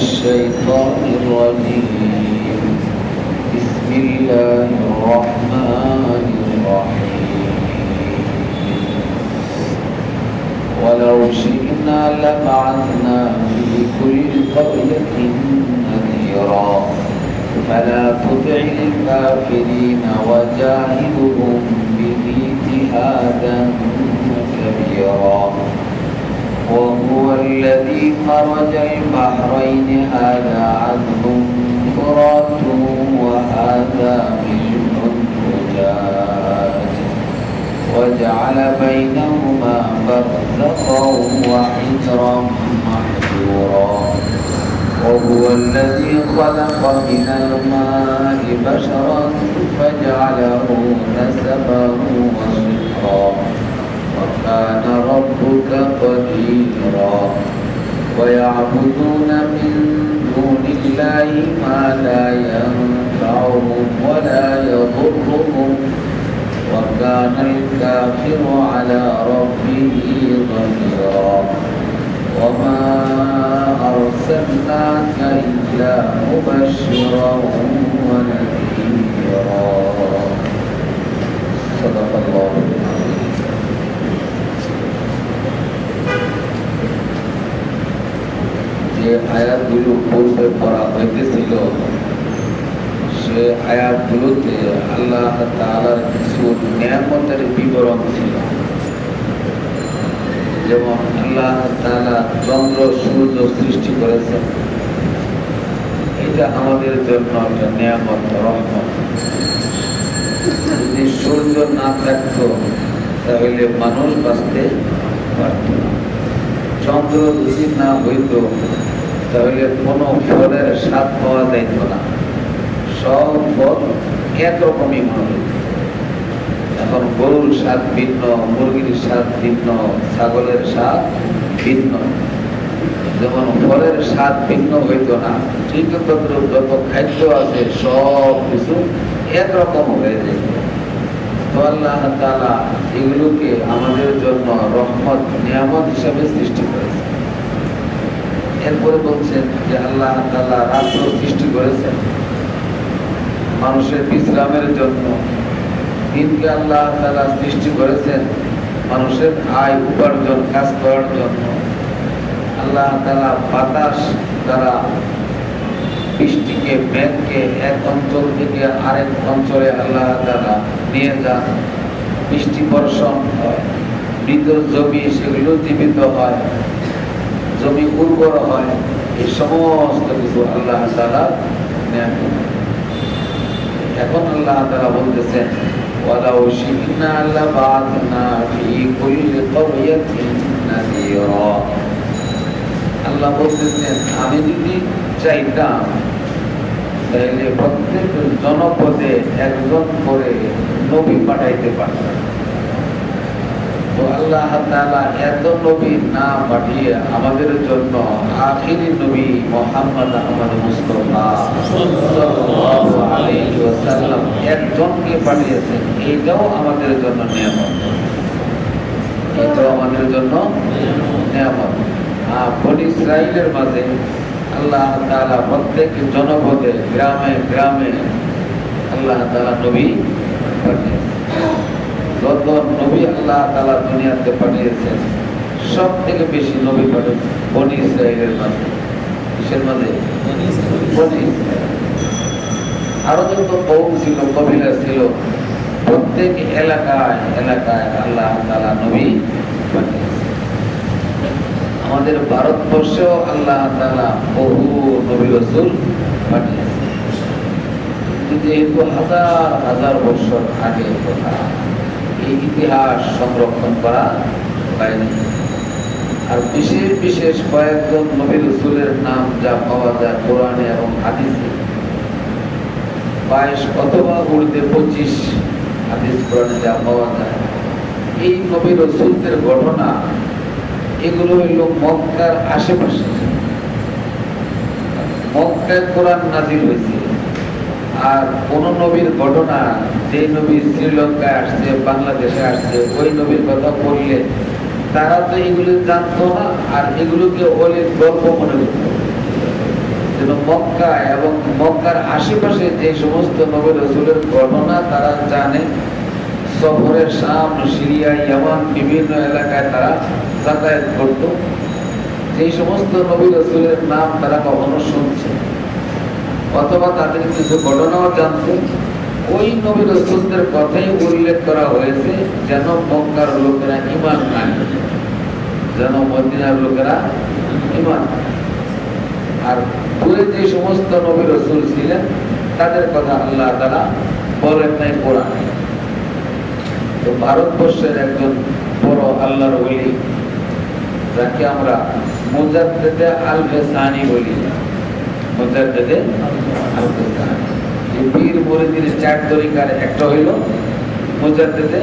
الشيطان الرجيم بسم الله الرحمن الرحيم ولو شئنا لبعثنا في كل قرية نذيرا فلا تطع الكافرين وجاهدهم به جهادا كبيرا وهو الذي مرج البحرين هذا عذب فرات وهذا ملح أجاج وجعل بينهما برزخا وحجرا محجورا وهو الذي خلق من الماء بشرا فجعله نسبا وصهرا وكان ربك قديرا ويعبدون من دون الله ما لا ينفعهم ولا يضرهم وكان الكافر على ربه ظهيرا وما أرسلناك إلا مبشرا ونذيرا صدق الله العظيم যে আয়াতগুলো পূর্বে পড়া হইতেছিল সে আয়াতগুলোতে আল্লাহ তাআলার কিছু নিয়ামতের বিবরণ ছিল। যেমন আল্লাহ তাআলা চন্দ্র সূর্য সৃষ্টি করেছেন, এটা আমাদের জন্য একটা নিয়ামত, রহমত। যদি সূর্য না থাকতো তাহলে মানুষ বাঁচতে পারত না। চন্দ্র যদি না হইত তাহলে কোনো ফলের স্বাদ পাওয়া যাইত না, সব ফল একরকমই মনে। এখন গরুর স্বাদ ভিন্ন, মুরগির স্বাদ ভিন্ন, ছাগলের স্বাদ ভিন্ন। যেমন ফলের স্বাদ ভিন্ন হইত না, ঠিক যত খাদ্য আছে সব কিছু একরকম হয়ে যায়। তো আল্লাহ তাআলা এগুলোকে আমাদের জন্য রহমত, নিয়ামত হিসাবে সৃষ্টি করেছে। এরপরে বলছেন যে আল্লাহ তাআলা রাত্র সৃষ্টি করেছেন মানুষের বিশ্রামের জন্য। দিনকে আল্লাহ তাআলা সৃষ্টি করেছেন মানুষের আয় উপার্জন, কাজ করার জন্য। আল্লাহ তাআলা বাতাস দ্বারা বৃষ্টিকে, মেঘকে এক অঞ্চল থেকে আরেক অঞ্চলে আল্লাহ তাআলা নিয়ে যান। বৃষ্টি বর্ষণ হয়, মৃত জমি সেগুলো জীবিত হয়, জমি উর্বর হয়। এই সমস্ত কিছু আল্লাহ তাআলা নেন। এখন আল্লাহ তাআলা বলতেছেন ওয়ালাউ শি'না লাবা'থনা ফি কুল্লি ক্বরিয়াতিন নাযীরা। আল্লাহ বলতেছেন আমি যদি চাইতাম তাহলে প্রত্যেক জনপদে একজন করে নবী পাঠাইতে পারতাম। তো আল্লাহ তাআলা এত নবী না পাঠিয়ে আমাদের জন্য আখিরি নবী মুহাম্মদ আহমদ মুস্তাফা সাল্লাল্লাহু আলাইহি ওয়াসাল্লাম একজনকে পাঠিয়েছেন। এইটাও আমাদের জন্য নিয়ামত, এটাও আমাদের জন্য নিয়ামত। বনী ইসরাইলের মাঝে আল্লাহ তাআলা প্রত্যেক জনপদে, গ্রামে গ্রামে আল্লাহ তাআলা নবী পাঠিয়েছেন। যত নবী আল্লাহ তাআলা দুনিয়াতে পাঠিয়েছেন সব থেকে বেশি নবী পাঠিয়েছেন বনী ইসরাইলের মাঝে। কিসের মাঝে? বনী ইসরাইল। আরো যত কওম ছিল, কবিলা ছিল, প্রত্যেক এলাকায় এলাকায় আল্লাহ তাআলা নবী পাঠিয়েছেন। আমাদের ভারতবর্ষেও আল্লাহ তাআলা বহু নবী রাসূল পাঠিয়েছেন। যেহেতু হাজার হাজার বছর আগের কথা, এই ইতিহাস সংরক্ষণ করা হয়নি। আর বিশেষ বিশেষ কয়েকজন নবী রাসূলের নাম যা পাওয়া যায় কোরআনে এবং হাদিসে, 22 অথবা ঊর্ধ্বে 25 হাদিস কোরআনে যা পাওয়া যায়, এই নবী রাসূলদের ঘটনা এগুলো হইল মক্কার আশেপাশে। মক্কায় কোরআন নাজিল হয়েছে। আর কোন নবীর ঘটনা, যে নবী শ্রীলঙ্কায় আসছে, বাংলাদেশে আসছে, ওই নবীর কথা বললে তারা তো এগুলো জানতো না, আর এগুলোকে ওলির গল্প মনে করত। জন্য মক্কা এবং মক্কার আশেপাশে যে সমস্ত নবী রাসূলের ঘটনা তারা জানে, সফরের শাম, সিরিয়া, ইয়ামান বিভিন্ন এলাকায় তারা যাতায়াত করত, যে সমস্ত নবী রাসূলের নাম তারা কখনো শুনছে অথবা তাদের কিছু ঘটনাও জানতো, ওই নবী রাসূলদের কথাই উল্লেখ করা হয়েছে যেন মক্কার লোকেরা ঈমান আনে, যেন মদিনার লোকেরা ঈমান। আর দূরে যে সমস্ত নবী রাসূল ছিলেন তাদের কথা আল্লাহ তাআলা বলেন নাই কোরআনে। তো ভারতবর্ষের একজন বড় আল্লাহর ওলি, যাকে আমরা মুজাদ্দিদে আল-ফেসানি বলি, মুজাদ্দিদে আল-ফেসানি, এই পীর মুরিদের চার তরিকার একটা হইল মুজাদ্দিদে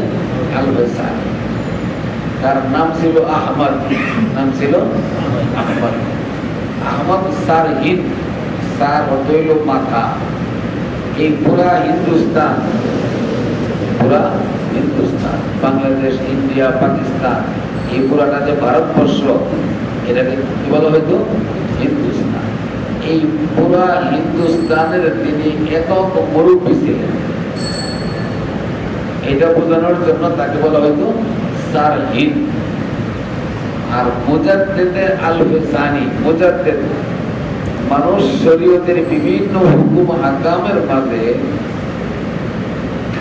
আল-ফেসানি। তার নাম ছিল আহমদ, নাম ছিল আহমদ। আহমদ সার হিন্দ, সার অর্থ হইল মাথা। এই পুরা হিন্দুস্তান, পুরা হিন্দুস্তান, বাংলাদেশ, ইন্ডিয়া, পাকিস্তান, এই পুরাটা যে ভারতবর্ষ, এটাকে কি বলা হয়তো হিন্দুস্তান। এই পুরা হিন্দুস্তানের তিনি একক মুরব্বী ছিলেন, এটা বোঝানোর জন্য তাকে বলা হয়তো সার হিন্দ। আর মুজাদ্দিদে আল-ফেসানি, মুজাদ্দিদ মানুষ শরীয়তের বিভিন্ন হুকুম আহকামের মাঝে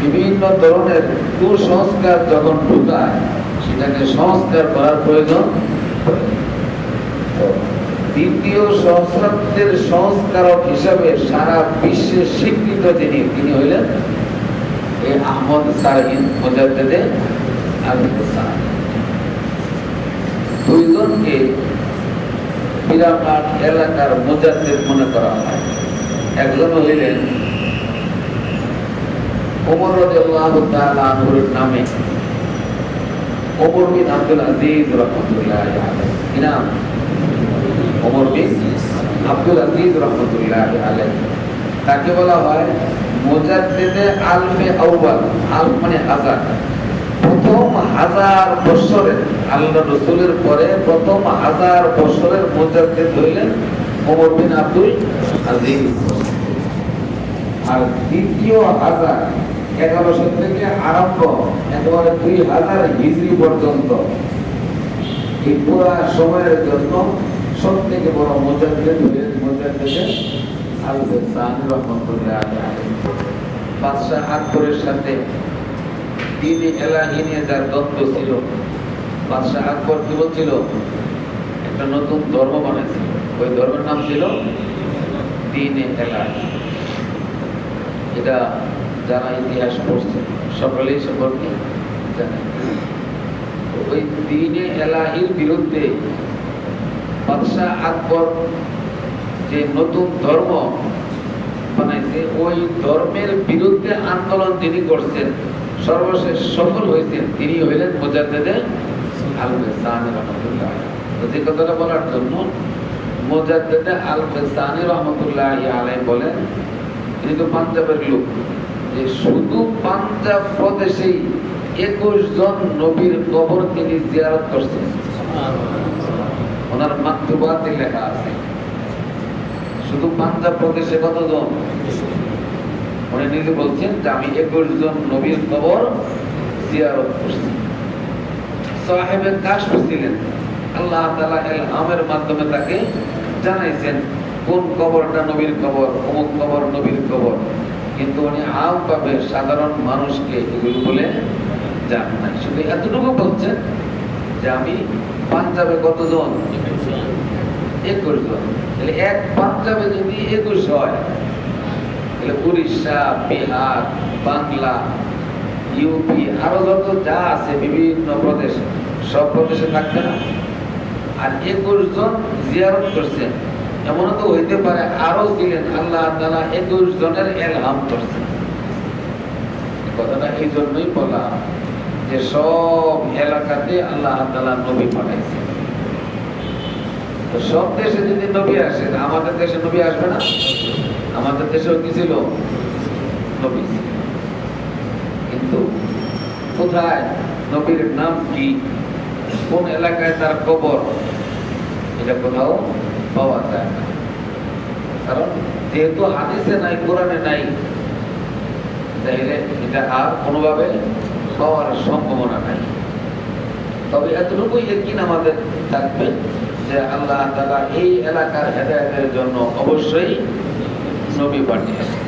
বিভিন্ন ধরনের কুসংস্কার যখন ঢুকায় সেটাকে সংস্কার করার প্রয়োজন। দ্বিতীয় সহস্রাব্দের সংস্কারক হিসাবে সারা বিশ্বে স্বীকৃত তিনি হইলেন এই আহমদ সারহিন মুজাদ্দিদে আল-ফেসানি। দুইজনকে পিরামাট এলাকার মুজাদ্দিদ মনে করা হয়। একজন হইলেন ওমর রাদিয়াল্লাহু তাআলা আনহুর নামে ওমর বিন আব্দুল আজিজ রাহমাতুল্লাহি আলাইহি, কি নাম? ওমর বিন আব্দুল আজিজ রাহমাতুল্লাহি আলাইহি। তাকে বলা হয় মুজাদ্দিদে আলফে আউয়াল, আলফ মানে হাজার। প্রথম 1000 বছরের আল্লাহ রাসূলের পরে প্রথম 1000 বছরের মুজাদ্দিদ হইলেন ওমর বিন আব্দুল আজিজ। আর দ্বিতীয় 1100 থেকে আরম্ভ একেবারে 2000 হিজরি পর্যন্ত এই পুরা সময়ের জন্য সবথেকে বড় মুজাদ্দিদ হলেন মুজাদ্দিদে আল-ফেসানি রাহমাতুল্লাহি আলাইহি। বাদশাহ আকবরের সাথে দ্বীন-ই এলাহি নিয়ে যার দ্বন্দ্ব ছিল, বাদশাহ আকবর কি বলছিল? একটা নতুন ধর্ম বানাইছিল, ওই ধর্মের নাম ছিল দ্বীন-ই এলাহি। এটা যারা ইতিহাস পড়ছে সকলেই সম্পর্কে জানে। ওই দ্বীন-ই এলাহির বিরুদ্ধে বাদশাহ আকবর যে নতুন ধর্ম বানাইছে, ওই ধর্মের বিরুদ্ধে আন্দোলন যিনি করছেন সর্বশেষ সফল হয়েছেন তিনি হইলেন মুজাদ্দিদে আল-ফেসানি রাহমাতুল্লাহি। তো যে কথাটা বলার জন্য মুজাদ্দিদে আল-ফেসানি রাহমাতুল্লাহি আলাইহি বলেন, তিনি তো পাঞ্জাবের লোক, যে শুধু পাঞ্জাব প্রদেশেই 21 জন নবীর কবর তিনি জিয়ারত করছেন। ওনার মাকতুবাতে লেখা আছে শুধু পাঞ্জাব প্রদেশে কতজন। উনি নিজে বলছেন যে আমি 21 জন নবীর কবর জিয়ারত করছি। সাহেবে কাশফ ছিলেন, আল্লাহ তাআলা ইলহামের মাধ্যমে তাকে জানাইছেন কোন কবরটা নবীর কবর, অমুক কবর নবীর কবর, কিন্তু উনি আমভাবে সাধারণ মানুষকে এগুলো বলে জান নাই। শুধু এতটুকু বলছেন যে আমি পাঞ্জাবে কতজন, 21 জন। তাহলে এক পাঞ্জাবে যদি 21 হয়, তাহলে উড়িষ্যা, বিহার, বাংলা, ইউপি আরো যত যা আছে বিভিন্ন প্রদেশ, সব প্রদেশে থাকবে না? আর 21 জন জিয়ারত করছেন, এমন তো হইতে পারে আরো ছিলেন, আল্লাহ তাআলা 21 জনের ইলহাম করছেন। কথাটা এই জন্যই বলা যে সব এলাকাতে আল্লাহ তাআলা নবী পাঠাইছেন। তো সব দেশে যদি নবী আসে, আমাদের দেশে নবী আসবে না? আমাদের দেশেও কি ছিল? নবী। কিন্তু কোথায় নবীর নাম কি, কোন এলাকায় তার কবর, এটা কোথাও পাওয়া যায় না। কারণ যেহেতু হাদিসে নাই, কোরআনে নাই, তাইলে এটা আর কোনোভাবে পাওয়ার সম্ভাবনা নাই। তবে এতটুকুই ইয়াকিন আমাদের থাকবে যে আল্লাহ তাআলা এই এলাকার হেদায়েতের জন্য অবশ্যই নবী পাঠিয়েছেন।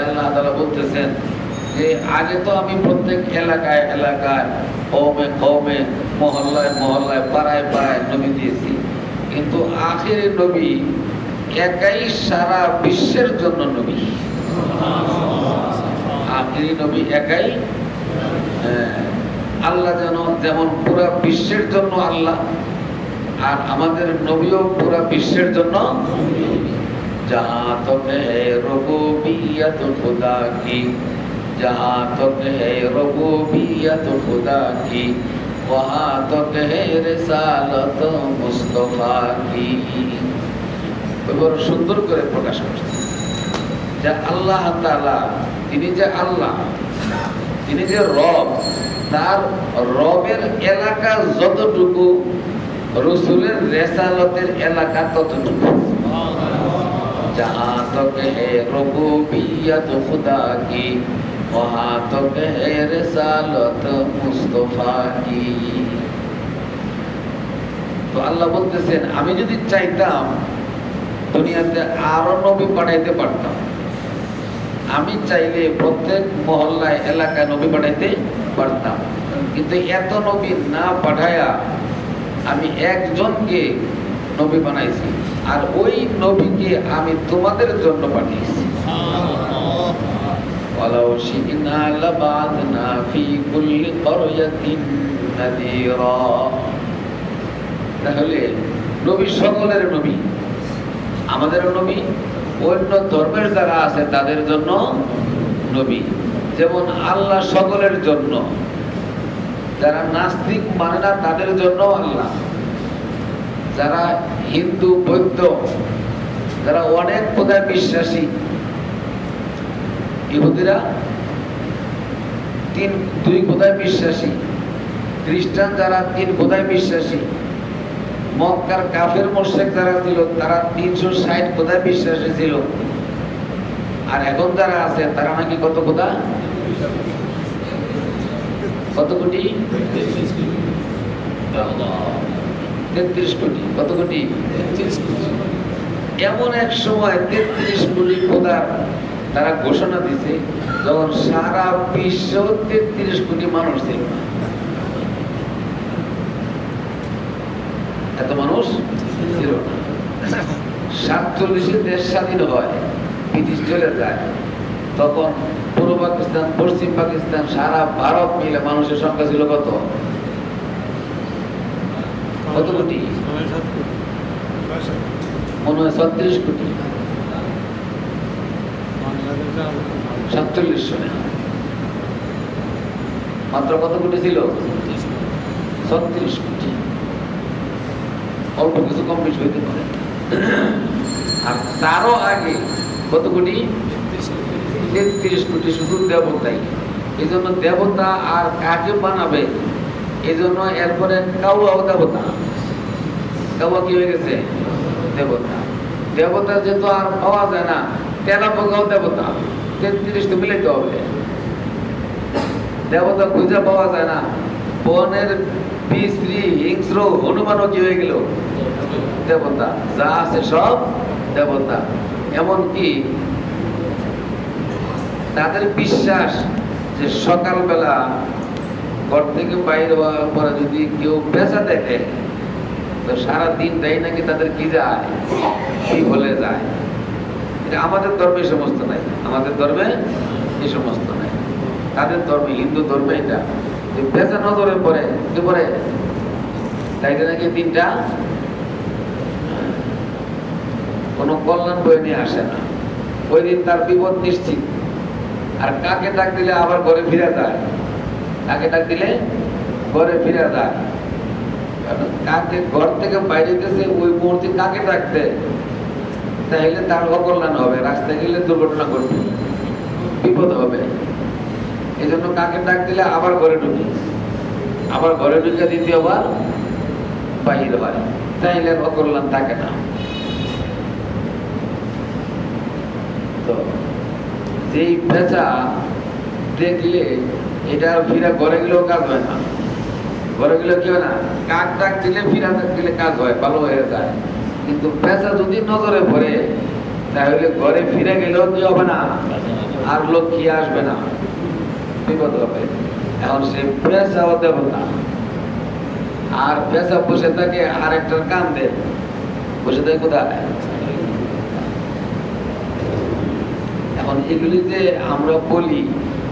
আল্লাহ তাআলা বলতেছেন যে আগে তো আমি প্রত্যেক এলাকায় এলাকায়, কওমে কওমে, মহল্লায় মহল্লায়, পাড়ায় পাড়ায় নবী দিয়েছি, কিন্তু আখিরের নবী একাই সারা বিশ্বের জন্য নবী। আখিরি নবী একাই। আল্লাহ যেমন পুরা বিশ্বের জন্য আল্লাহ, আর আমাদের নবীও পুরা বিশ্বের জন্য। जहाँ तक है रबूबियत खुदा की, जहाँ तक है रबूबियत खुदा की, वहाँ तक है रिसालत मुस्तफा की। বড় সুন্দর করে প্রকাশ করছে যে আল্লাহ তাআলা, তিনি যে আল্লাহ, তিনি যে রব, তার রবের এলাকা যতটুকু, রসুলের রেসালতের এলাকা ততটুকু। जहाँ तक है रबूबियत खुदा की, वहाँ तक है रिसालत मुस्तफा की। তো আল্লাহ বলতেছেন আমি যদি চাইতাম দুনিয়াতে আরো নবী পাঠাইতে পারতাম। আমি চাইলে প্রত্যেক মহল্লায় এলাকায় নবী পাঠাইতে পারতাম, কিন্তু এত নবী না পাঠায়া আমি একজনকে নবী বানাইছি, আর ওই নবীকে আমি তোমাদের জন্য পাঠিয়েছি। ওয়ালাউ শি'না লাবা'থনা ফি কুল্লি ক্বরয়াতিন নাযীরা। তাহলে নবী সকলের নবী, আমাদের নবী, অন্য ধর্মের যারা আছে তাদের জন্য নবী। যেমন আল্লাহ সকলের জন্য, যারা নাস্তিক মানে না তাদের জন্য আল্লাহ, যারা হিন্দু বৌদ্ধ, যারা অনেক খোদায় বিশ্বাসী, ইহুদিরা দুই খোদায় বিশ্বাসী, খ্রিস্টান যারা 3 খোদায় বিশ্বাসী, মক্কার কাফের মুশরিক যারা ছিল তারা 360 খোদায় বিশ্বাসী ছিল, আর এখন যারা আছে তারা নাকি কত খোদা, কত কোটি, 33 কোটি। কত কোটি? এমন এক সময় 33 কোটি খোদার তারা ঘোষণা দিছে যখন সারা বিশ্ব 33 কোটি মানুষ ছিল না। এত মানুষ ছিল না। 47 দেশ স্বাধীন হয়, ব্রিটিশ চলে যায়, তখন পূর্ব পাকিস্তান, পশ্চিম পাকিস্তান, সারা ভারত মিলে মানুষের সংখ্যা ছিল কত? কত কোটি? মনে হয় 36 কোটি। 47 সনে মাত্র কত কোটি ছিল? 36 কোটি। অল্প কিছু কম বেশি হইতে পারে। আর তারও আগে কত কোটি? 33 কোটি শুধু দেবতাই। এই জন্য দেবতা আর কাকে বানাবে, এই জন্য এরপরে কাউয়াও দেবতা। কাউয়া কি হয়ে গেছে? দেবতা। দেবতা যেহেতু আর পাওয়া যায় না, তেলা পোকাও দেবতা। 33 তো মিলাইতে হবে। দেবতা খুঁজে পাওয়া যায় না, বনের বিশ্রী হিংস্র হনুমানও কি হয়ে গেল? দেবতা। যা আছে সব দেবতা। এমনকি তাদের বিশ্বাস যে সকালবেলা ঘর থেকে বাইরে হওয়ার পরে যদি কেউ পেঁচা দেখে তো সারা দিনটাই নাকি তাদের কি যায়? কি বলে যায়। এটা আমাদের ধর্মে এই সমস্ত নাই। আমাদের ধর্মে এই সমস্ত নাই। তাদের ধর্মে, হিন্দু ধর্মে এটা পেঁচা নজরে পড়ে কি পড়ে তাইলে নাকি দিনটা কোনো কল্যাণ বয়ে নিয়ে আসে না। ওই দিন তার বিপদ নিশ্চিত। আর কাকে ডাক দিলে আবার ঘরে ফিরে যায়। কাকে ডাক দিলে ঘরে ফিরে যায়। কাকে ঘর থেকে বাইরে গেছে ওই মুহূর্তে কাকে ডাকতে, তাহলে তার অকল্যাণ হবে, রাস্তায় গেলে দুর্ঘটনা ঘটবে, বিপদ হবে। এই জন্য কাকে ডাক দিলে আবার ঘরে ঢুকি, আবার ঘরে ঢুকে দ্বিতীয়বার বাহির হয়। তাইলে অকল্যাণ থাকে না। তো যেই পেঁচা দেখলে এটা আর ফিরা ঘরে গেলেও কাজ হয় না, ঘরে গেলেও কি হয় না, কাক ডাক দিলে ফিরা দিলে কাজ হয়, ভালো হয়ে যায়। কিন্তু পেঁচা যদি নজরে পড়ে তাহলে ঘরে ফিরে গেলেও কি হবে না, আর লক্ষ্মী আসবে না, বিপদ হবে। এখন সে পেঁচাও দেবতা, আর পেঁচা বসে থাকে আর একটার কান্দে, বসে থাকে কোথায়? এখন এগুলি যে আমরা বলি,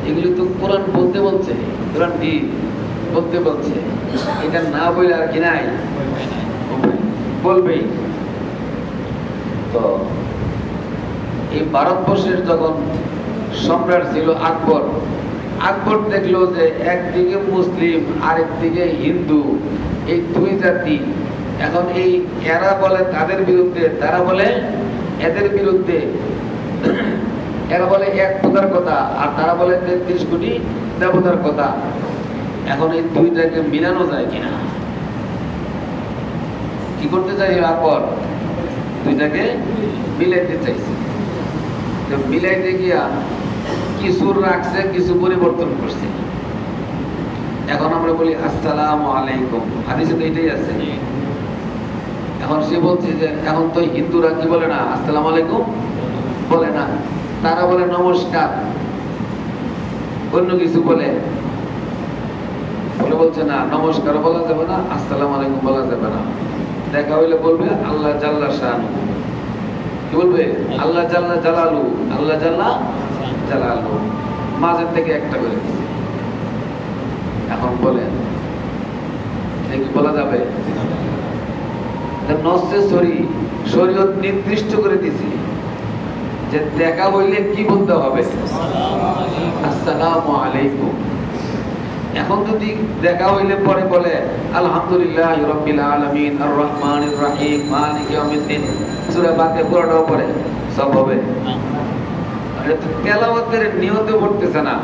এগুলি তো কোরআন বলতে বলছে, কোরআন কি বলতে বলছে, এটা না বলে আর কি নাই, বলবেই। তো এই ভারতবর্ষের যখন সম্রাট ছিল আকবর, আকবর দেখলো যে একদিকে মুসলিম আরেকদিকে হিন্দু, এই দুই জাতি, এখন এই এরা বলে তাদের বিরুদ্ধে, তারা বলে এদের বিরুদ্ধে, এরা বলে এক খোদার কথা আর তারা বলে 33 কোটি দেবতার কথা। এখন এই দুইটাকে মিলানো যায় কিনা, কি করতে চাই আকবর? দুইটাকে মিলাইতে চাইছে। তো মিলাইতে গিয়া কিছু রাখছে, কিছু পরিবর্তন করছে। এখন আমরা বলি আসসালামু আলাইকুম, হাদিসে তো এটাই আছে। এখন সে বলছে যে এখন তো হিন্দুরা কি বলে না, আসসালামু আলাইকুম বলে না, তারা বলে নমস্কার, অন্য কিছু বলে বলছে না, নমস্কার বলা যাবে না, আসসালামু আলাইকুম বলা যাবে না। দেখা হইলে বলবে আল্লাহ জাল্লা শানু, কি বলবে? আল্লাহ জাল্লা জালালু, আল্লাহ জাল্লা জালালু, মাঝের থেকে একটা করে দিচ্ছে। এখন বলেন কি বলা যাবে? নসে শরীয়ত নির্দিষ্ট করে দিছি যে দেখা হইলে কি বলতে হবে, আসসালামু আলাইকুম। এখন যদি দেখা হইলে পরে বলে আলহামদুলিল্লাহ রাব্বিল আলামিন আর রহমানির রহিম মালিক ইয়াউমিদ্দিন, সূরা ফাতিহা পুরোটাও পড়ে, সব হবে? এটা তো তেলাওয়াতের নিয়তে পড়তেছে না,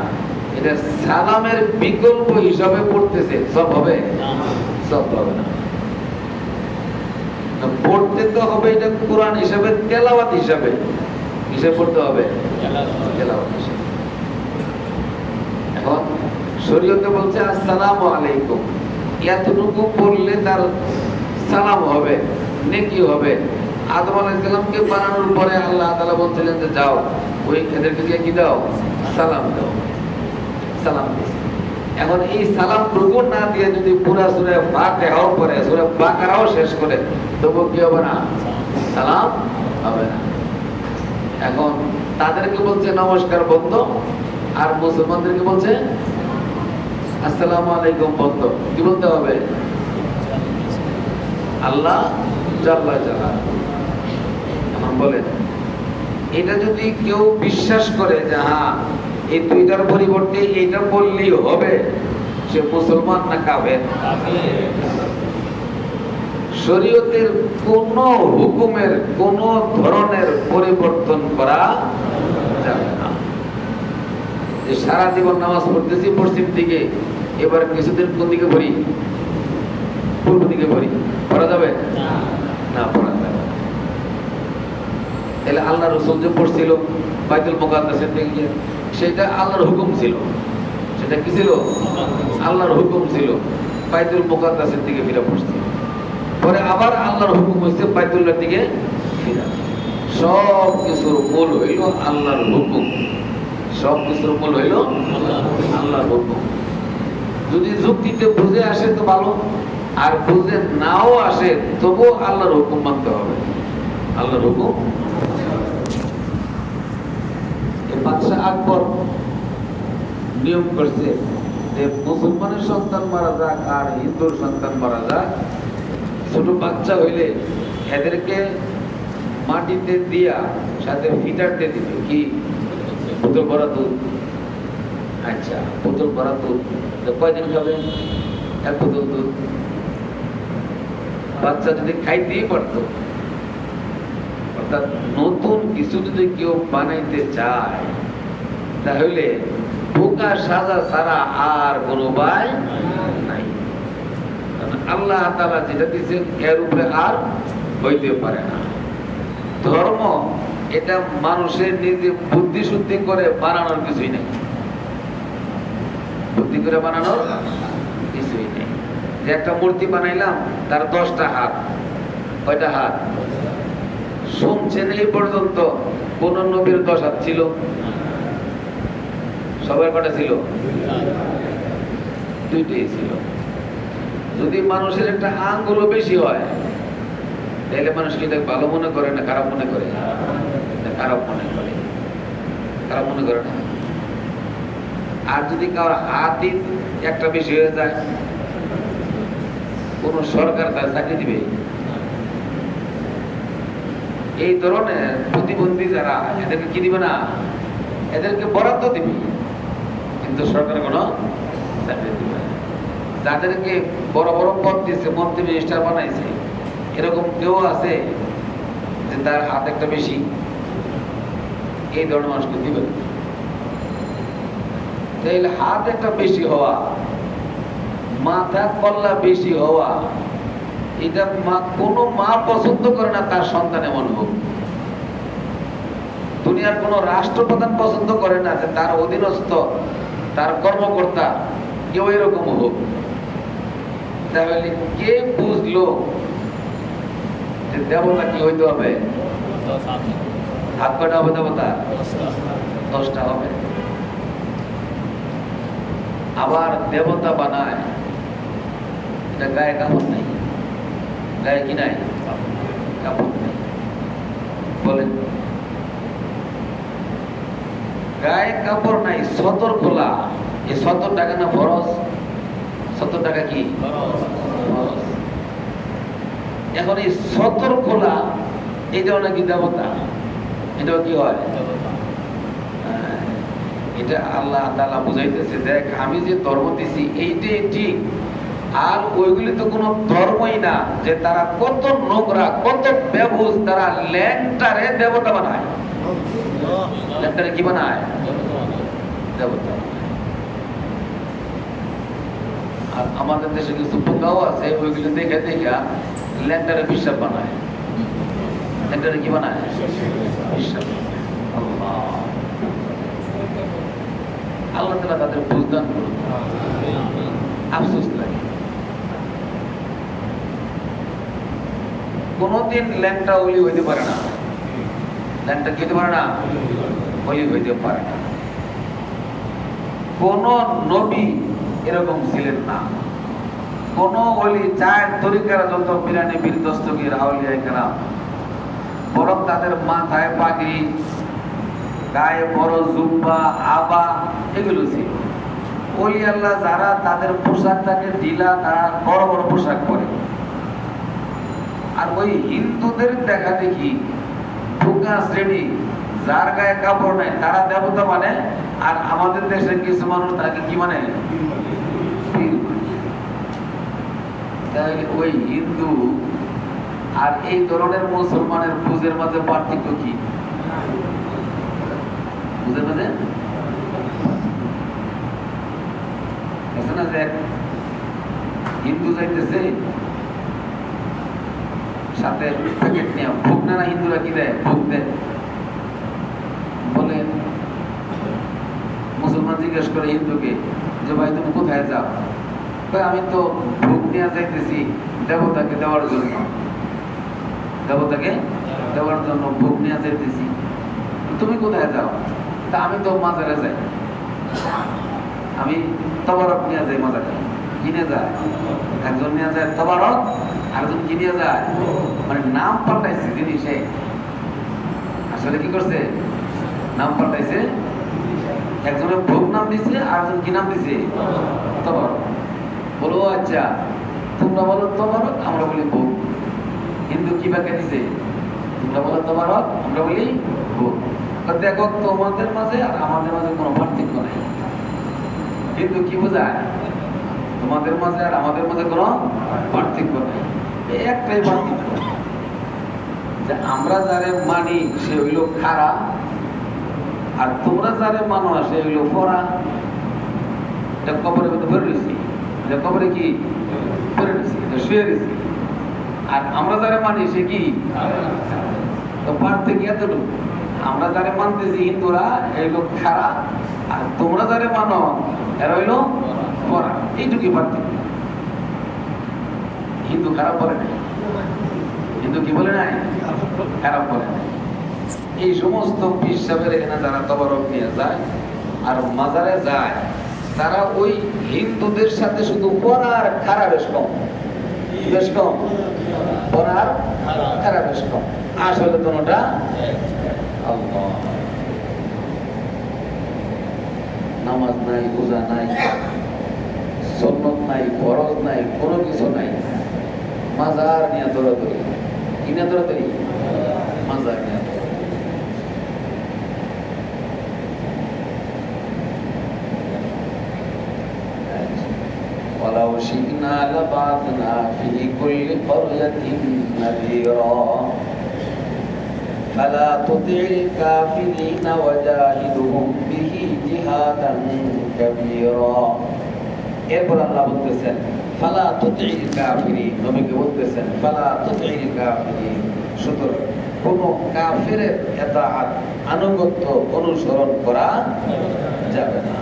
এটা সালামের বিকল্প হিসাবে পড়তেছে, সব হবে? সব হবে না। পড়তে তো হবে এটা কোরআন হিসাবে, তেলাওয়াত হিসাবে পড়তে হবে, তেলাওয়াত হিসাবে। এখন শরীয়তে বলছে আসসালামু আলাইকুম, এতটুকু পড়লে তার সালাম হবে, নেকি হবে। আদম আলাইহিস সালামকে বানানোর পরে আল্লাহ তাআলা বলছিলেন যে যাও ওই এদেরকে দিয়ে কি দাও, সালাম দাও, সালাম দাও। এখন এই সালাম টুকু না দিয়ে যদি পুরা সূরা ফাতিহাও পড়ে, সূরা বাকারাও শেষ করে, তবু কি হবে না, সালাম হবে না। এখন তাদেরকে বলছে নমস্কার বন্ধ, আর মুসলমানদেরকে বলছে আসসালামু আলাইকুম বন্ধ। কি বলতে হবে? আল্লাহ জাল্লা জালালু। এখন বলেন, এটা যদি কেউ বিশ্বাস করে যে হ্যাঁ এই দুইটার পরিবর্তে এইটা বললেই হবে, সে মুসলমান না কাফের? শরীয়তের কোন হুকুমের কোন ধরনের পরিবর্তন করা যাবে না। যে সারা জীবন নামাজ পড়তেছি পশ্চিম দিকে, এবার কিছুদিন কোন দিকে পড়ি, পূর্ব দিকে পড়ি, পড়া যাবে না? পড়া যাবে। তাহলে আল্লাহ রাসূল যে পড়ছিল বাইতুল মুকাদ্দাসের দিকে, সেটা আল্লাহর হুকুম ছিল। সেটা কি ছিল? আল্লাহর হুকুম ছিল, বাইতুল মুকাদ্দাসের দিকে ফিরে পড়ছে। পরে আবার আল্লাহর হুকুম হয়েছে বাইতুল্লাহর দিকে ফিরা। সব কিছুর মূল হইল আল্লাহর হুকুম, সব কিছুর মূল হইল আল্লাহর হুকুম। যদি যুক্তিতে বুঝে আসে তো ভালো, আর বুঝে নাও আসে তবু আল্লাহর হুকুম মানতে হবে, আল্লাহর হুকুম। বাদশাহ আকবর নিয়ম করছে যে মুসলমানের সন্তান মারা যাক আর হিন্দুর সন্তান মারা যাক, ছোট বাচ্চা হইলে এদেরকে মাটিতে দিয়া সাথে ফিটারতে দিবে, কি বোতল ভরা দুধ। আচ্ছা, বোতল ভরা দুধ কয়দিন খাবে? এক বোতল দুধ। বাচ্চা যদি খাইতেই পারত, অর্থাৎ নতুন কিছু যদি কেউ বানাইতে চায় তাহলে বোকা সাজা ছাড়া আর কোনো উপায় নাই। আল্লাহ তাআলা যেটা দিয়েছেন এর উপরে আর হইতে পারে না। ধর্ম এটা মানুষের নিজে বুদ্ধি শুদ্ধি করে বানানোর কিছুই নেই, বুদ্ধি করে বানানোর কিছুই নেই। যে একটা মূর্তি বানাইলাম তার 10টা হাত, কয়টা হাত? শুনছেন এই পর্যন্ত কোন নবীর 10 হাত ছিল? সবার কটা ছিল? দুইটাই ছিল। যদি মানুষের একটা আঙ্গুলও বেশি হয় তাহলে মানুষ কি এটাকে ভালো মনে করে না খারাপ মনে করে? খারাপ মনে করে, খারাপ মনে করে না। আর যদি কারোর হাতই একটা বেশি হয়ে যায়, কোন সরকার তার চাকরি দিবে? এই ধরনের প্রতিবন্ধী যারা, এদেরকে কি দিবে না? এদেরকে বরাদ্দ দিবে, কিন্তু সরকার কোনো চাকরি দিবে না। যাদেরকে বড় বড় পদ দিয়েছে, মন্ত্রী মিনিস্টার বানাইছে, এরকম কেউ আছে যে তার হাত একটা বেশি? এই ধরনের মানুষকে দিবে। তাইলে হাত একটা বেশি হওয়া, মাথা কল্লা বেশি হওয়া, এটা কোনো মা পছন্দ করে না তার সন্তান এমন হোক। দুনিয়ার কোন রাষ্ট্রপ্রধান পছন্দ করে না যে তার অধীনস্থ, তার কর্মকর্তা কেউ এরকম হোক। তাহলে কে বুঝলো যে দেবতা কি হইতে হবে? হাত কয়টা হবে দেবতা? 10টা হবে। আবার দেবতা বানায়, এটা গায়ে কাপড় নাই, গায়ে কি নাই? কাপড় নাই। বলেন, গায়ে কাপড় নাই, সতর খোলা। এই 70 টাকা না ফরজ? 70 টাকা কি ফরজ? এখন এই সতর খোলা, এটাও নাকি দেবতা? এটাও কি হয়? এটা আল্লাহ তাআলা বুঝাইতেছে, দেখ আমি যে ধর্ম দিছি এইটাই ঠিক, আর ওইগুলি তো কোনো ধর্মই না। যে তারা কত নোংরা, কত বেবুজ, তারা ল্যাংটারে দেবতা বানায়। ল্যাংটারে কি বানায়? দেবতা। আর আমাদের দেশে কিছু বোকাও আছে, ওইগুলি দেখে দেখে ল্যাংটারে বিশ্বাস বানায়। ল্যাংটারে কি বানায়? বিশ্বাস। আল্লাহ আল্লাহ তাআলা তাদের বুঝদান করুন। আফসোস লাগে, কোনদিন ল্যাংটা ওলি হইতে পারে না। ল্যাংটা কি হইতে পারে না? ওলি হইতে পারে না। কোন নবী এরকম ছিলেন না। কোন ওলি, চার তরিকার যত বিরানি বীর দস্তগীর আউলিয়া কেরাম, বরং তাদের মাথায় পাগড়ি, গায়ে বড় জুব্বা, আবা, এগুলো ছিল। ওলি আল্লাহ যারা, তাদের পোশাক থাকে ঢিলা, তারা বড় বড় পোশাক পরে। আর ওই হিন্দুদের দেখা দেখি ঢুকা শ্রেণী, যার গায়ে কাপড় নাই, তারা দেবতা মানে। আর আমাদের দেশের কিছু মানুষ তাকে কি মানে? তাহলে ওই হিন্দু আর এই ধরনের মুসলমানের বুঝের মাঝে পার্থক্য কি? বুঝের মাঝে আছে না, যে হিন্দু যাইতেছে সাথে প্যাকেট নিয়ে, ভোগ না, হিন্দুরা কি দেয়? ভোগ দেয়। বলে মুসলমান জিজ্ঞেস করে হিন্দুকে যে ভাই তুমি কোথায় যাও? আমি তো ভোগ নিয়ে যাইতেছি দেবতাকে দেওয়ার জন্য, দেবতাকে দেওয়ার জন্য ভোগ নিয়ে যাইতেছি। তুমি কোথায় যাও? তা আমি তো মাজারে যাই, আমি তবারক নিয়ে যাই। মাজারে কিনে যায়, একজন নিয়ে যায় তবারক, আরেকজন কি নিয়ে যায়? মানে নাম পাল্টাইছে জিনিসে। আসলে কি করছে? নাম পাল্টাইছে। একজনের ভোগ নাম দিছে, আরেকজন কি নাম দিছে? তবারক। বলো আচ্ছা, তোমরা বলো তবারক, আমরা বলি ভোগ। হিন্দু কি ব্যাখ্যা দিছে? তোমরা বলো তবারক, আমরা বলি ভোগ। দেখো তোমাদের মাঝে আর আমাদের মাঝে কোনো পার্থক্য নাই। কিন্তু কি বোঝায়? তোমাদের মাঝে আর আমাদের মাঝে কোনো পার্থক্য নেই। একটাই পার্থক্য, যে আমরা যারে মানি সে হইল খারাপ, আর তোমরা যারে মানো সে হইল পড়া। এটা কবরের মধ্যে বের হয়েছি। এটা কবরে কি করে দিছি, শুয়ে দিছি। আর আমরা যারা মানি সে কি, তো পার্থক্য এতটুকু। আমরা যারা মানতেছি হিন্দুরা এগুলো খারাপ, আর তোমরা যারা মানো এরা হইলো করা, এইটুকুই পার্থক্য। হিন্দু খারাপ বলে নাই, হিন্দু কি বলে নাই, খারাপ বলে নাই। এই সমস্ত পীর সাহেবের এখানে যারা তবারক নিয়ে যায় আর মাজারে যায়, তারা ওই হিন্দুদের সাথে শুধু পড়ার খারাপ বেশ কম, বেশ কম, পড়ার খারাপ বেশ কম। আসলে কোনটা আল্লাহ, নামাজ নাই, পূজা নাই, সুন্নত নাই, ফরজ নাই, কোনো কিছু নাই, মাজার নিয়ে দৌড়াদৌড়ি। কি নিয়ে দৌড়াদৌড়ি? মাজার নিয়ে। ولو شئنا لبعثنا في كل قرية نذيرا فلا تطع الكافرين وجاهدهم به جهادا كبيرا। এরপর আল্লাহ বলতেছেন ফালা তুতিল কাফিরিন, নবীকে বলতেছেন ফালা তুতিল কাফিরিন, সুতরাং কোন কাফিরের ইতাআত, আনুগত্য, অনুসরণ করা যাবে না।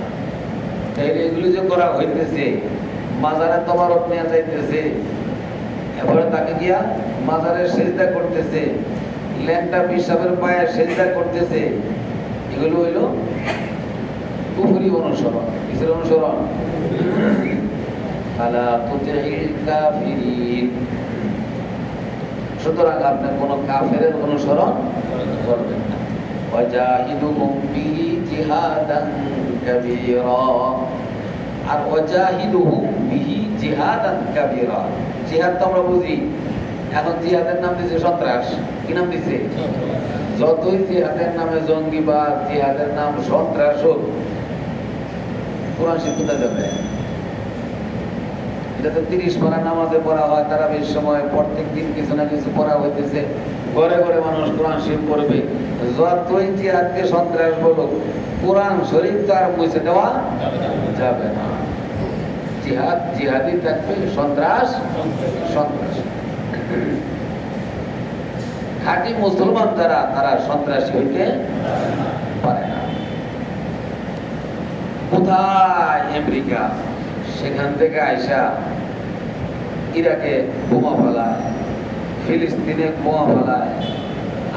তাই এগুলো যে করা হইতেছে, মাজারে তবারক নিয়ে যাইতেছে, এবারে তাকে গিয়া মাজারে সেজদা করতেছে, ল্যাংটা পিসাবের পায়ে সেজদা করতেছে, এগুলো হইল কুফরি অনুসরণ। কিসের অনুসরণ? ফালা তুতিল কাফিরিন। সুতরাং আপনি কোন কাফেরের অনুসরণ করবেন না। ওয়াজাহিদুহুম বিহি জিহাদান কাবীরা। আর ওয়াজাহিদুহুম বিহি জিহাদান কাবীরা, জিহাদ তো আমরা বুঝি, এখন জিহাদের নাম দিয়েছে সন্ত্রাস। কি নাম দিয়েছে? যতই জিহাদের নামে জঙ্গিবাদ, জিহাদের নাম সন্ত্রাস হোক, কোরআন শিক্ষা যাবে। এটা তো 30 পারা নামাজে পড়া হয়, তারাবির সময় প্রত্যেক দিন কিছু না কিছু পড়া হইতেছে, ঘরে ঘরে মানুষ কোরআন শরীফ পড়বে। যতই জিহাদকে সন্ত্রাস বলুক, কোরআন শরীফ তো আর মুছে দেওয়া যাবে না। জিহাদ জিহাদি থাকবে, সন্ত্রাস সন্ত্রাস। খাঁটি মুসলমান যারা, তারা সন্ত্রাসী হইতে পারে না। কোথায় আমেরিকা, সেখান থেকে আইসা ইরাকে বোমা ফেলায়, ফিলিস্তিনে বোমা ফেলায়,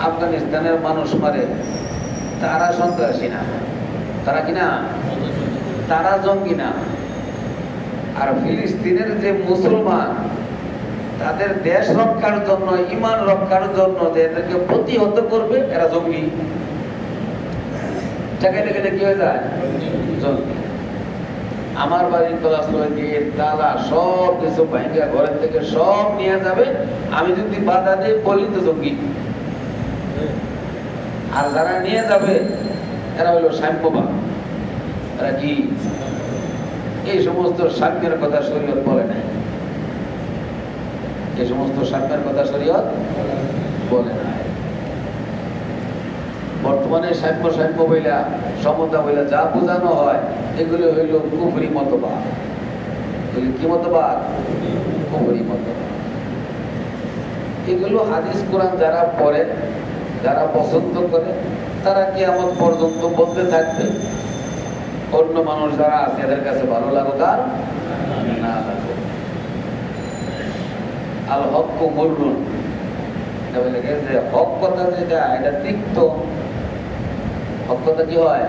আফগানিস্তানের মানুষ মারে, তারা সন্ত্রাসী না। তারা কিনা, তারা জঙ্গি না। আর ফিলিস্তিনের যে মুসলমান, তাদের দেশ রক্ষার জন্য, ইমান রক্ষার জন্য যে এদেরকে প্রতিহত করবে, এরা জঙ্গি। ঠেকাইতে গেলে কি হয়ে যায়? জঙ্গি। আমার বাড়ির তলাশি দিয়ে তালা সব কিছু ভাঙ্গা ঘরের থেকে সব নিয়ে যাবে, আমি যদি বাধা দিই বলি তো জঙ্গি। আর যারা নিয়ে যাবে এরা হলো সাম্যবাদ। এরা কি? এই সমস্ত সাম্যের কথা শরীয়ত বলে নাই। এই সমস্ত সাম্যের কথা শরীয়ত বলে নাই। বর্তমানে সাম্য সাম্য বইলা, সমতা বইলা যা বোঝানো হয়, এগুলো হইল কুফরি মতবাদ। কি মতবাদ? কুফরি মতবাদ। এগুলো হাদিস কোরআন যারা পড়ে, যারা পছন্দ করে, তারা কিয়ামত পর্যন্ত বলতে থাকবে। অন্য মানুষ যারা আছে এদের কাছে ভালো লাগুক আর না লাগুক। আল হক মুররুন, যে হক কথা যেটা, এটা তিক্ত। হক কথা কি হয়?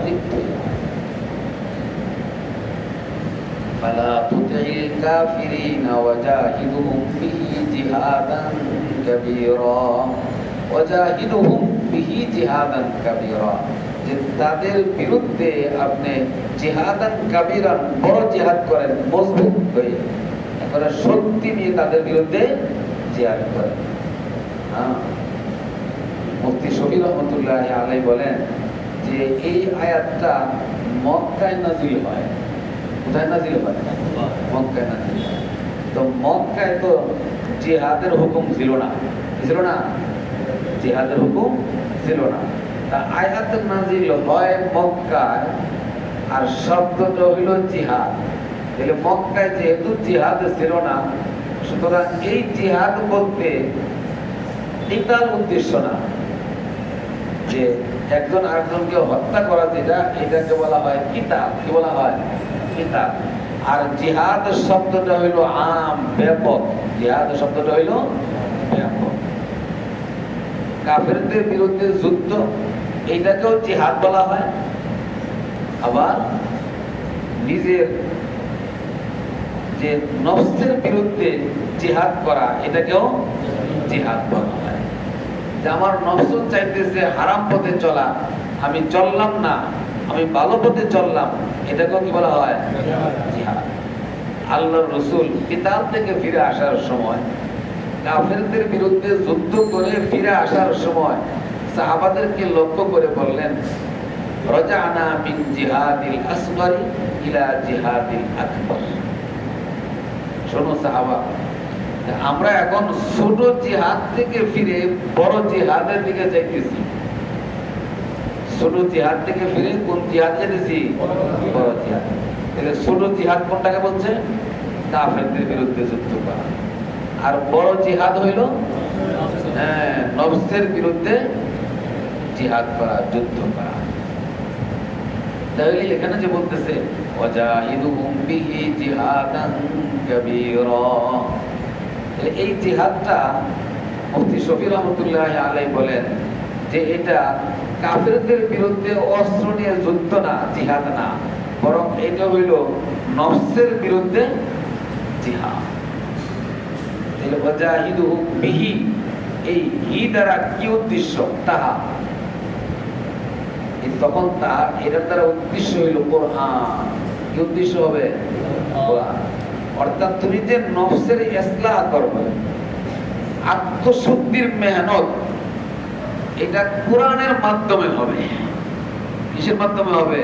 তিক্ত। ফালা তুতিল কাফিরিনা ওয়াজাহিদুহুম বিহি জিহাদান কাবীরা। ওয়াজাহিদুহুম বিহি জিহাদান কাবীরা, যে তাদের বিরুদ্ধে আপনি জিহাদান কাবীরান, বড় জিহাদ করেন, মজবুত হয়ে, একেবারে শক্তি নিয়ে তাদের বিরুদ্ধে জিহাদ করেন। মুফতি শফি রহমতুল্লাহ আলাইহি বলেন যে এই আয়াতটা মক্কায় নাজিল হয়। কোথায় নাজিল হয়? মক্কায় নাজিল হয়। তো মক্কায় তো জিহাদের হুকুম ছিল না, ছিল না, জিহাদের হুকুম ছিল না। তা আয়াত নাজিল হয় মক্কায়, আর শব্দটা হইল জিহাদ। তাহলে মক্কায় যেহেতু জিহাদ ছিল না, সুতরাং এই জিহাদ বলতে এটার উদ্দেশ্য না যে একজন আরেকজনকে হত্যা করা, যেটা এটাকে বলা হয় কিতাব। কি বলা হয়? কিতাব। আর জিহাদ শব্দটা হইল আম, ব্যাপক। জিহাদ শব্দটা হইল ব্যাপক। কাফেরদের বিরুদ্ধে যুদ্ধ, এইটাকেও জিহাদ বলা হয়। আবার নিজের যে নফসের বিরুদ্ধে জিহাদ করা, এটাকেও জিহাদ বলা হয়। যে আমার নফস চাইতেছে হারাম পথে চলা, আমি চললাম না, আমি ভালো পথে চললাম, এটাকেও কি বলা হয়? জিহাদ। আল্লাহর রাসূল কিতাব থেকে ফিরে আসার সময়, কাফেরদের বিরুদ্ধে যুদ্ধ করে ফিরে আসার সময় সাহাবাদেরকে লক্ষ্য করে বললেন, রাজানা মিন জিহাদিল আসগরি ইলা জিহাদিল আকবার। শোনো সাহাবা, আমরা এখন ছোট জিহাদ থেকে ফিরে বড় জিহাদের দিকে যাইতেছি। ছোট জিহাদ থেকে ফিরে কোন জিহাদ যেতেছি? বড় জিহাদ। তাহলে ছোট জিহাদ কোনটাকে বলছে? কাফেরদের বিরুদ্ধে যুদ্ধ করা। আর বড় জিহাদ হইল নফসের বিরুদ্ধে জিহাদ করা, যুদ্ধ করা। তাহলে এখানে যে বলতেছে ওয়াজাহিদুহুম বিহি জিহাদান কাবীরা, এই জিহাদটা মুফতি শফি রহমাতুল্লাহ আলাইহি বলেন যে এটা কাফেরদের বিরুদ্ধে অস্ত্র নিয়ে যুদ্ধ না, জিহাদ না, বরং এটা হইল নফসের বিরুদ্ধে জিহাদ। তাহলে ওয়াজাহিদুহুম বিহি, এই হি দ্বারা কি উদ্দেশ্য? তাহা, তখন তার এটার দ্বারা উদ্দেশ্য হইল কোরআন। কি উদ্দেশ্য হবে? কোরআন। অর্থাৎ তুমি যে নফসের ইসলাহ করবে, আত্মশুদ্ধির মেহনত, এটা কোরআনের মাধ্যমে হবে। কিসের মাধ্যমে হবে?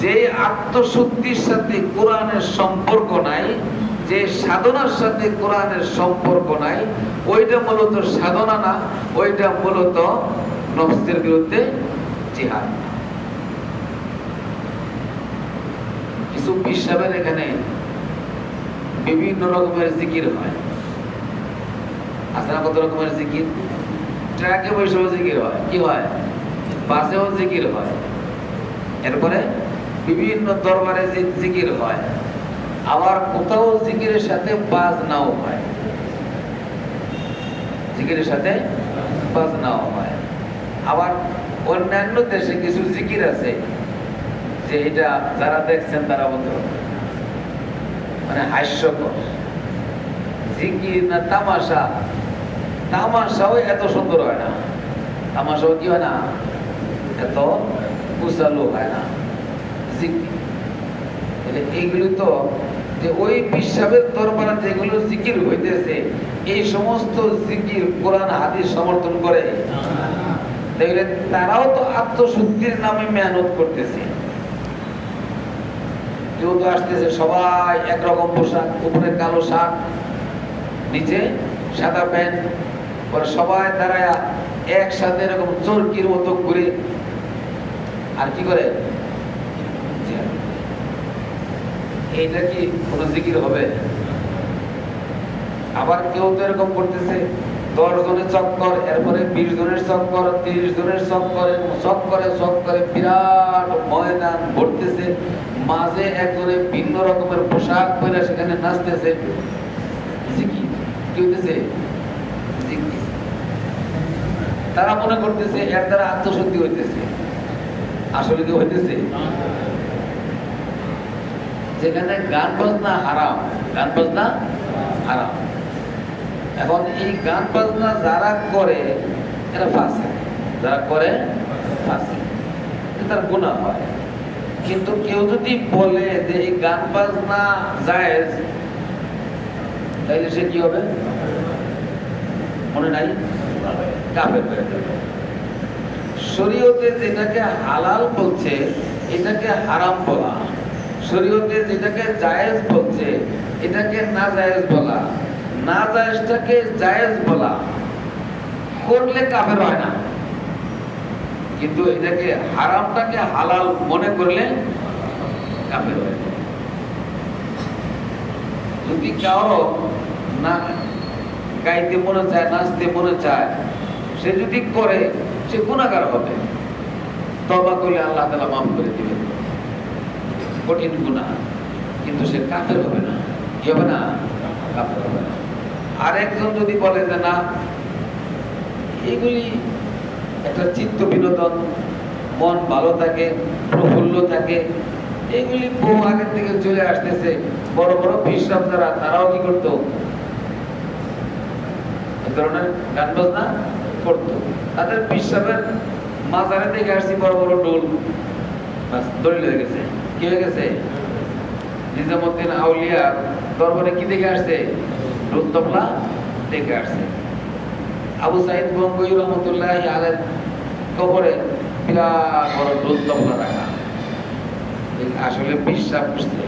যে আত্মশুদ্ধির সাথে কোরআনের সম্পর্ক নাই, যে সাধনার সাথে কোরআনের সম্পর্ক নাই, ওইটা মূলত সাধনা না, ওইটা মূলত নফসের বিরুদ্ধে জিহাদ। কিছু বিশ্বাবের এখানে বিভিন্ন রকমের জিকির হয়। আসলে কত রকমের জিকির? ট্রাকে বৈশাখ জিকির হয়, কি হয়? বাসেও জিকির হয়। এরপরে বিভিন্ন দরবারে জিকির হয়। আবার কোথাও জিকিরের সাথে বাজনাও হয়, জিকিরের সাথে বাজনাও হয়। আবার অন্যান্য দেশে কিছু জিকির আছে যে এটা যারা দেখছেন তারা বলতে মানে হাস্যকর জিকির না তামাশা। তামাশাও এত সুন্দর হয় না, তামাশাও কি হয় না, এত কুশালো হয় না জিকির। এইগুলি তো যে ওই বিশ্বাবের দরবারে যেগুলো জিকির হইতেছে, এই সমস্ত জিকির কোরআন হাদিস সমর্থন করে? দেখলে তারাও তো আত্মশুদ্ধির নামে মেহনত করতেছে। কেউ তো আসতেছে সবাই একরকম পোশাক, উপরে কালো শার্ট, নিচে সাদা প্যান্ট, পরে সবাই দাঁড়ায় একসাথে এরকম চরকির মতো ঘুরে আর কি করে? এইটা কি কোনো জিকির হবে? আবার কেউ তো এরকম করতেছে 10 জনের চক্কর, এরপরে 20 জনের চক্কর, 30 জনের চক্কর, চক্করে বিরাট ময়দান ভরতেছে, মাঝে একজনে ভিন্ন রকমের পোশাক পরে সেখানে নাচতেছে। জিকির কি হইতেছে? জিকির। তারা মনে করতেছে এর দ্বারা আত্মশুদ্ধি হইতেছে, আসলে কি হইতেছে? যেখানে গান বাজনা হারাম, গান বাজনা হারাম। এখন এই গান বাজনা যারা করে এরা ফাঁসে, যারা করে ফাঁসে, তার গুনাহ হয়। কিন্তু কেউ যদি বলে যে এই গান বাজনা জায়েজ, তাইলে সে কি হবে? মনে নাই? কাফের হয়ে যাবে। শরীয়তে যেটাকে হালাল বলছে এটাকে হারাম বলা, শরীয়তে যেটাকে জায়েজ বলছে এটাকে না জায়েজ বলা, না জায়েজটাকে জায়েজ বলা, করলে কাফের হয় না। কিন্তু এটাকে হারামটাকে হালাল মনে করলে কাফের হয়। যদি কারো না গাইতে মনে চায়, নাচতে মনে চায়, সে যদি করে সে গুনাহগার হবে। তওবা করলে আল্লাহ তাআলা মাফ করে দিবেন, কঠিন গুনাহ, কিন্তু সে কাফের হবে না। কি হবে না? কাফের হবে না। আর একজন যদি বলে যে না, এগুলি একটা চিত্ত বিনোদন, মন ভালো থাকে, প্রফুল্ল থাকে, এগুলি বহু আগের থেকে চলে আসতেছে। বড় বড় পীর যারা, তারাও কি করতো? এই ধরনের গান বাজনা করতো। তাদের পীর মাজারে দেখে আসছি বড় বড় ডোল, দড়ি লেগে গেছে। কি হয়ে গেছে? নিজামুদ্দিন আউলিয়া দরবারে কি দেখে আসছে? ঢোল তবলা দেখে আসছে। আবু সাইদ গঙ্গোই রহমতুল্লাহ আলাইহির কবরে বিরাট বড় ঢোল তবলা রাখা। আসলে বিশ্বাস করছে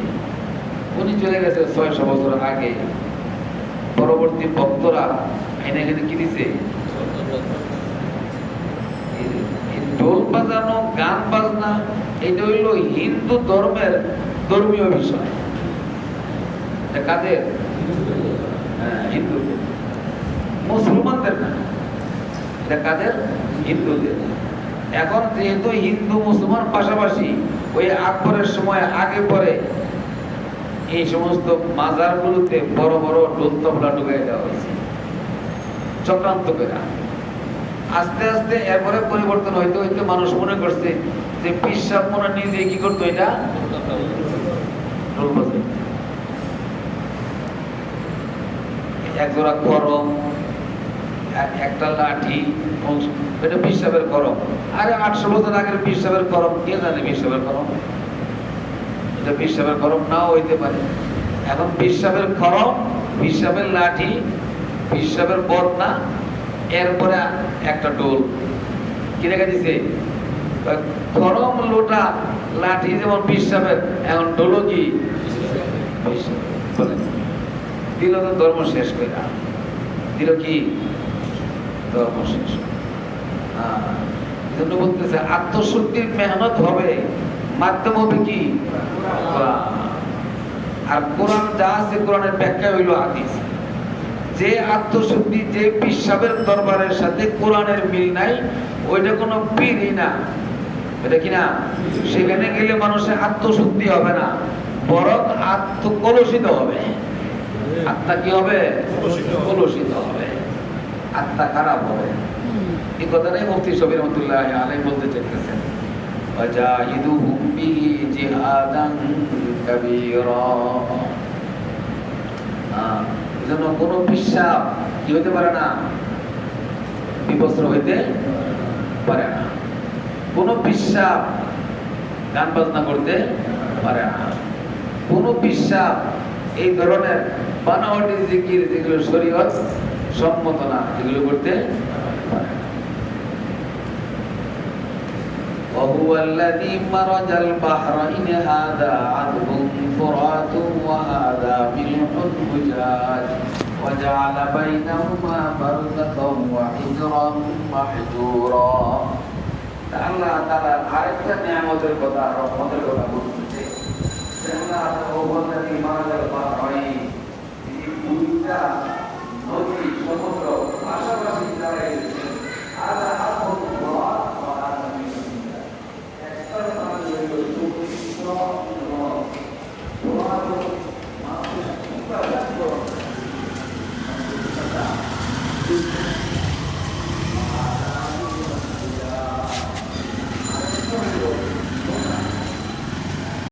উনি চলে গেছে 600 বছর আগে। পরবর্তী ভক্তরা এনে এখানে কি দিছে? ঢোল বাজানো, গান বাজনা, এটা হইল হিন্দু ধর্মের ধর্মীয় বিষয়। কাদের? হিন্দুদের, মুসলমানদের না। এটা কাদের? হিন্দুদের। এখন যেহেতু হিন্দু মুসলমান পাশাপাশি, ওই আকবরের সময় আগে পরে এই সমস্ত মাজারগুলোতে বড় বড় ঢোল তবলা ঢুকাই দেওয়া হয়েছে চক্রান্ত করে। আস্তে আস্তে এরপরে পরিবর্তন হইতে হইতে মানুষ মনে করছে যে পীর সাহেব মনে নিজে কি করতো? এটা ঢোল বাজায়। একজোড়া করম, একটা লাঠি, এটা পীর সাহেবের করম। আরে 800 বছর আগের পীর সাহেবের করম, কে জানে পীর সাহেবের করম? এটা পীর সাহেবের করম নাও হইতে পারে। এখন পীর সাহেবের করম, পীর সাহেবের লাঠি, পীর সাহেবের বদনা, এরপরে একটা ডোল কি রেখে দিছে? করম, লোটা, লাঠি যেমন পীর সাহেবের, এখন ডোলও কি দিল? তো ধর্ম শেষ করে দিল। কি ধর্ম শেষ? বলতেছে আত্মশুদ্ধির মেহনত হবে, মাধ্যম হবে কি? আর কোরআন যা আছে, কোরআনের ব্যাখ্যা হইল হাদিস। যে আত্মশুদ্ধি, যে পীর সাহেবের দরবারের সাথে কোরআনের মিল নাই, ওইটা কোনো পীরই না। এটা কি না? সেখানে গেলে মানুষের আত্মশুদ্ধি হবে না, বরং আত্মকলুষিত হবে। আত্মা কি হবে? কলুষিত হবে, আত্মা খারাপ হবে। এই কথাটাই মুফতি শফি রহমাতুল্লাহ আলাইহি বলতে চাইতেছেন, ওয়াজাহিদুহুম বিহি জিহাদান কাবীরা। এজন্য কোন বিশ্বাস কি হতে পারে না? বিবস্ত্র হইতে পারে না। কোন বিশ্বাস গান বাজনা করতে পারে না। কোন বিশ্বাস এই ধরনের বানাওয়াটি জিকির, যেগুলো শরীয়ত সম্মত না, এগুলো করতে পারে না। وهو الذي مرج البحرين هذا عذب فرات وهذا ملح أجاج وجعل بينهما برزخا وحجرا محجورا। আল্লাহ তাআলা আরেকটা নিয়ামতের কথা, রহমতের কথা বলতেছে। আল্লাহ তাআলা ওয়াল্লাযী মারাজাল বাহরাইন, এই দুইটা